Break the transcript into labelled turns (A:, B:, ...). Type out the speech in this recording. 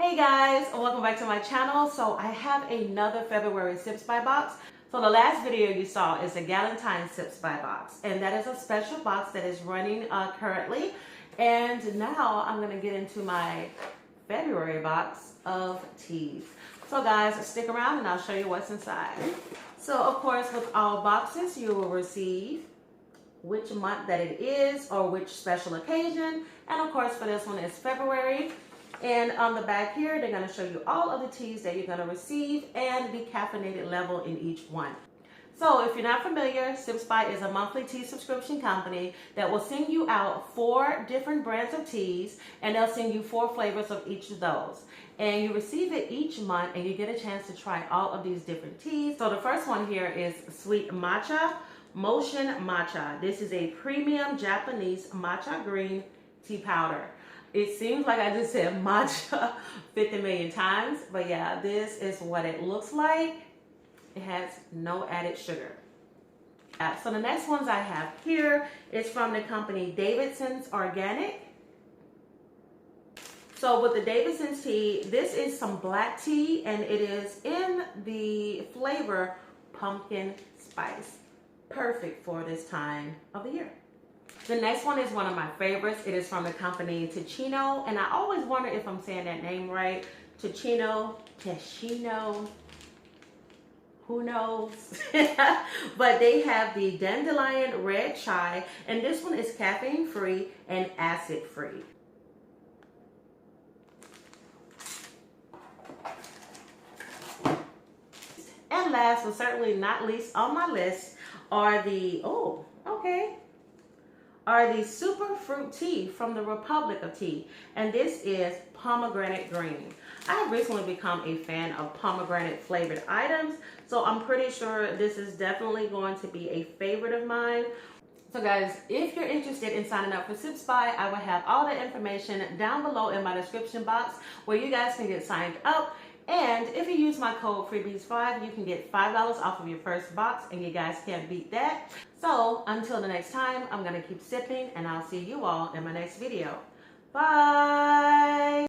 A: Hey guys, welcome back to my channel. So I have another February SipsBy box. So the last video you saw is the Galentine SipsBy box, and that is a special box that is running currently. And now I'm going to get into my February box of teas. So guys, stick around and I'll show you what's inside. So of course, with all boxes, you will receive which month that it is or which special occasion. And of course, for this one, it's February. And on the back here, they're going to show you all of the teas that you're going to receive and the caffeinated level in each one. So if you're not familiar, SipsBy is a monthly tea subscription company that will send you out 4 different brands of teas, and they'll send you 4 flavors of each of those. And you receive it each month, and you get a chance to try all of these different teas. So the first one here is Sweet Matcha Motion Matcha. This is a premium Japanese matcha green tea powder. It seems like I just said matcha 50 million times, but yeah, this is what it looks like. It has no added sugar. So the next ones I have here is from the company Davidson's Organic. So with the Davidson's tea, this is some black tea, and it is in the flavor pumpkin spice. Perfect for this time of the year. The next one is one of my favorites. It is from the company Ticino, and I always wonder if I'm saying that name right. Ticino, who knows? But they have the dandelion red chai, and this one is caffeine free and acid free. And last but certainly not least on my list are the super fruit tea from the Republic of Tea, and this is Pomegranate Green. I have recently become a fan of pomegranate flavored items, so I'm pretty sure this is definitely going to be a favorite of mine. So guys, if you're interested in signing up for SipsBy, I will have all the information down below in my description box where you guys can get signed up. And if you use my code FREEBIES5, you can get $5 off of your first box, and you guys can't beat that. So until the next time, I'm going to keep sipping, and I'll see you all in my next video. Bye!